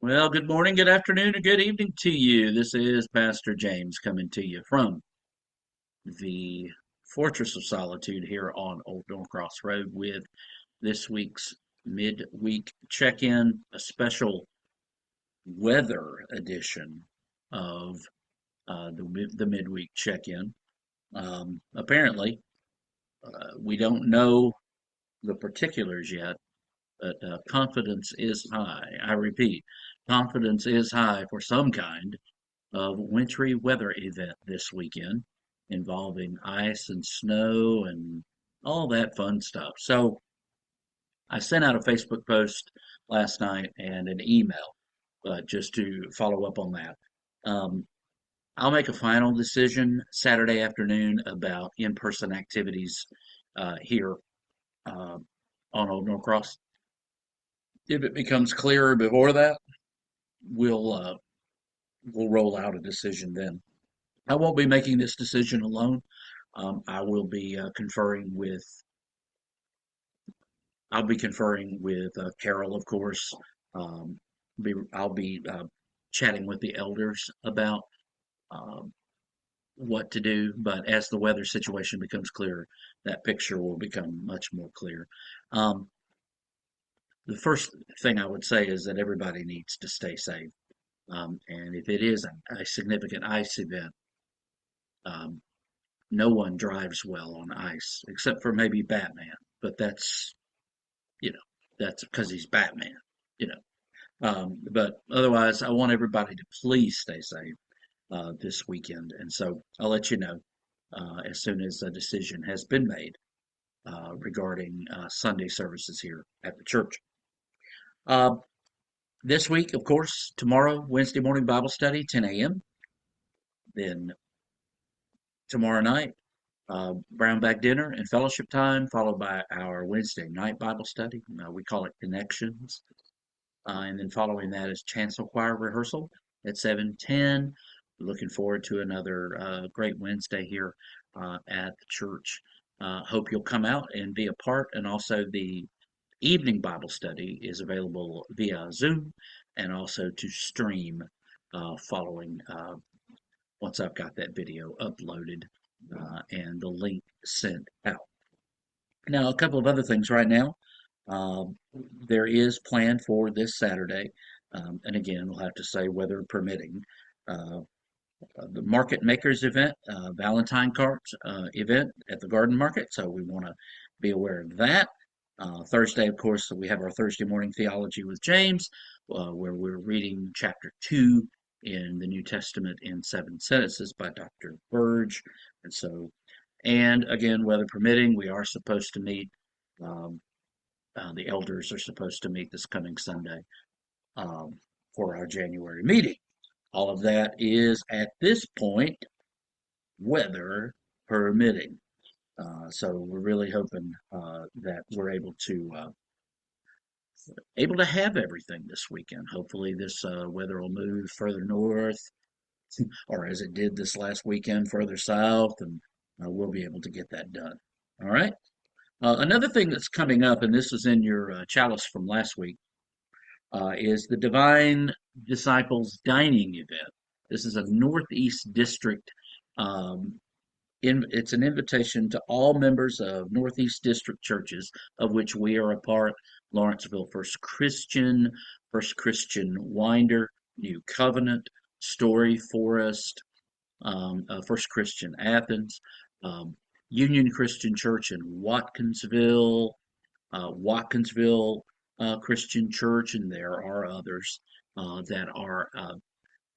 Well, good morning, good afternoon, and good evening to you. This is Pastor James coming to you from the Fortress of Solitude here on Old Norcross Road with this week's midweek check-in, a special weather edition of the midweek check-in. Apparently, we don't know the particulars yet, but confidence is high. I repeat, confidence is high for some kind of wintry weather event this weekend involving ice and snow and all that fun stuff. So I sent out a Facebook post last night and an email just to follow up on that. Um, I'll make a final decision Saturday afternoon about in-person activities here uh, on Old Norcross. If it becomes clearer before that, we'll uh, we'll roll out a decision then. I won't be making this decision alone. I will be I'll be conferring with Carol, of course. I'll be chatting with the elders about um, what to do. But as the weather situation becomes clearer, that picture will become much more clear. Um, the first thing I would say is that everybody needs to stay safe. And if it is a significant ice event, um, no one drives well on ice except for maybe Batman. But you know, that's because he's Batman, you know. But otherwise, I want everybody to please stay safe this weekend. And so I'll let you know as soon as a decision has been made regarding Sunday services here at the church. Uh, this week, of course, tomorrow, Wednesday morning Bible study, 10 a.m. Then tomorrow night, brown bag dinner and fellowship time, followed by our Wednesday night Bible study. We call it Connections. And then following that is chancel choir rehearsal at 7:10. Looking forward to another great Wednesday here at the church. Hope you'll come out and be a part. And also the evening Bible study is available via Zoom and also to stream following once I've got that video uploaded and the link sent out. Now, a couple of other things right now. There is planned for this Saturday, and again, we'll have to say weather permitting, uh, the Market Makers event, Valentine cards event at the Garden Market. So we want to be aware of that. Thursday, of course, we have our Thursday morning theology with James, where we're reading chapter 2 in the New Testament in 7 sentences by Dr. Burge. And again, weather permitting, we are supposed to meet. Um, the elders are supposed to meet this coming Sunday um, for our January meeting. All of that is at this point weather permitting. So we're really hoping that we're able to have everything this weekend. Hopefully, this weather will move further north, or as it did this last weekend, further south, and we'll be able to get that done. All right. Another thing that's coming up, and this was in your chalice from last week, is the Divine Disciples Dining event. This is a Northeast District. Um, it's an invitation to all members of Northeast District churches, of which we are a part. Lawrenceville First Christian Winder, New Covenant, Story Forest, First Christian Athens, um, Union Christian Church in Watkinsville Christian Church, and there are others that are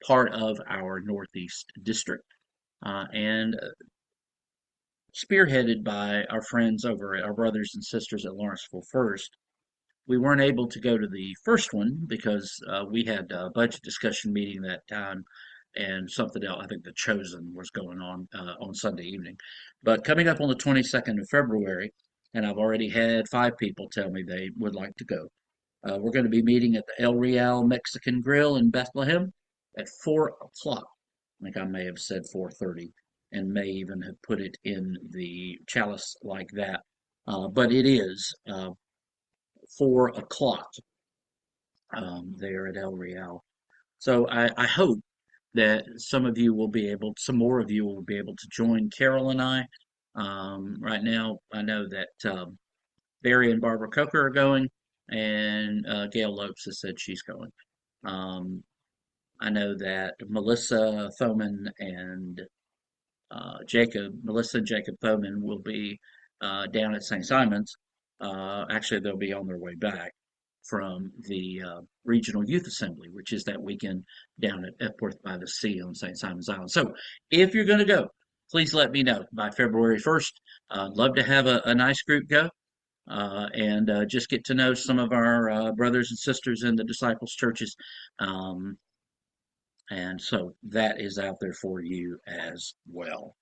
part of our Northeast District. And spearheaded by our friends over at our brothers and sisters at Lawrenceville First. We weren't able to go to the first one because we had a budget discussion meeting that time and something else. I think the Chosen was going on Sunday evening. But coming up on the 22nd of February, and I've already had 5 people tell me they would like to go. We're going to be meeting at the El Real Mexican Grill in Bethlehem at 4 o'clock. I think I may have said 4:30 and may even have put it in the chalice like that. But it is 4 o'clock. there at El Real. So I hope that some more of you will be able to join Carol and I. Right now, I know that Barry and Barbara Coker are going, and Gail Lopes has said she's going. Um, I know that Melissa Thoman and Melissa and Jacob Thoman will be down at St. Simon's. Actually, they'll be on their way back from the Regional Youth Assembly, which is that weekend down at Epworth by the Sea on St. Simon's Island. So if you're going to go, please let me know by February 1st. I'd love to have a nice group go and just get to know some of our brothers and sisters in the disciples' churches. Um, and so that is out there for you as well.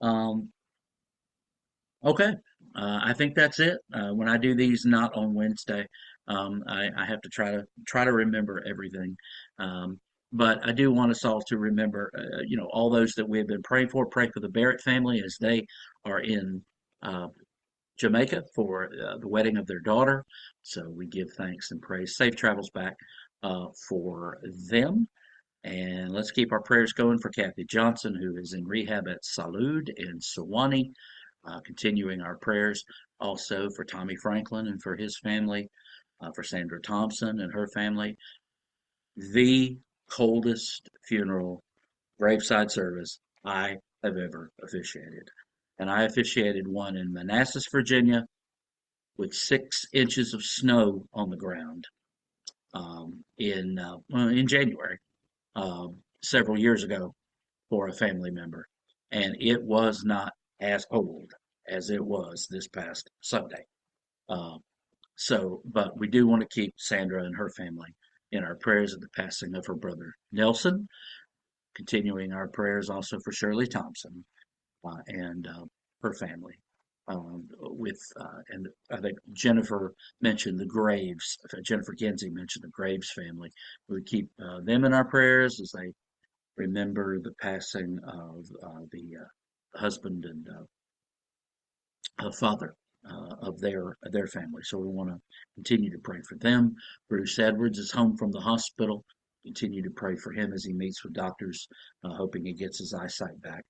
Um, Okay, I think that's it. When I do these not on Wednesday, I have to try to remember everything. But I do want us all to remember, all those that we have been praying for. Pray for the Barrett family as they are in uh, Jamaica for the wedding of their daughter. So we give thanks and praise. Safe travels back for them. And let's keep our prayers going for Kathy Johnson, who is in rehab at Salud in Sewanee. Continuing our prayers also for Tommy Franklin and for his family, for Sandra Thompson and her family. The coldest funeral graveside service I have ever officiated. And I officiated one in Manassas, Virginia, with 6 inches of snow on the ground in January several years ago for a family member, and it was not as cold as it was this past Sunday. Uh, but we do want to keep Sandra and her family in our prayers at the passing of her brother Nelson. Continuing our prayers also for Shirley Thompson and her family. And I think Jennifer mentioned the Graves. Jennifer Kinsey mentioned the Graves family. We keep them in our prayers as they remember the passing of the husband and father of their family. So we want to continue to pray for them. Bruce Edwards is home from the hospital. Continue to pray for him as he meets with doctors, hoping he gets his eyesight back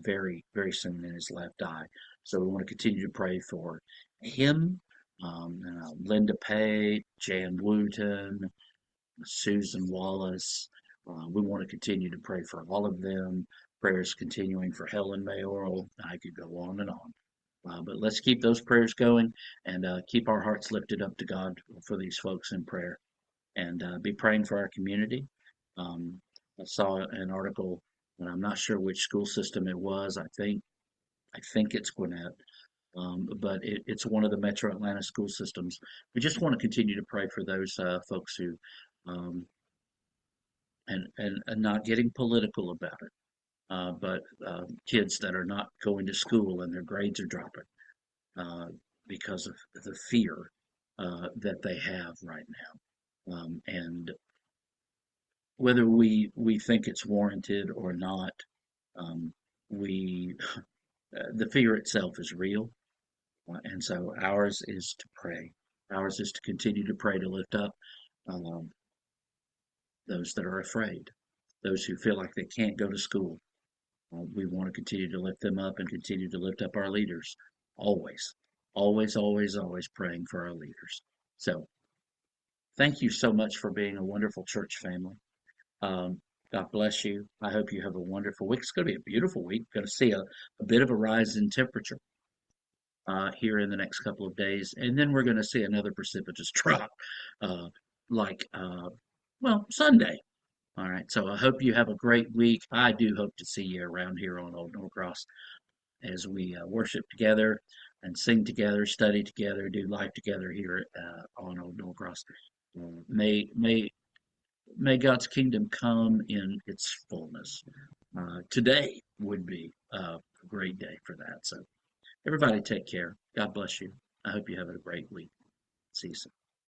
very, very soon in his left eye. So we want to continue to pray for him, Linda Pate, Jan Wooten, Susan Wallace. We want to continue to pray for all of them. Prayers continuing for Helen Mayoral. I could go on and on. But let's keep those prayers going and keep our hearts lifted up to God for these folks in prayer and be praying for our community. Um, I saw an article, and I'm not sure which school system it was. I think it's Gwinnett, but it's one of the Metro Atlanta school systems. We just want to continue to pray for those folks who, um, and not getting political about it, but kids that are not going to school and their grades are dropping uh, because of the fear that they have right now. And whether we think it's warranted or not, um, we the fear itself is real, and so ours is to pray. Ours is to continue to pray to lift up um, those that are afraid, those who feel like they can't go to school. We want to continue to lift them up and continue to lift up our leaders. Always, always, always, always praying for our leaders. So thank you so much for being a wonderful church family. God bless you. I hope you have a wonderful week. It's going to be a beautiful week. Going to see a bit of a rise in temperature here in the next couple of days. And then we're going to see another precipitous drop uh, like, Sunday. All right. So I hope you have a great week. I do hope to see you around here on Old Norcross as we worship together and sing together, study together, do life together here on Old Norcross. May God's kingdom come in its fullness. Today would be a great day for that. So everybody take care. God bless you. I hope you have a great week. See you soon.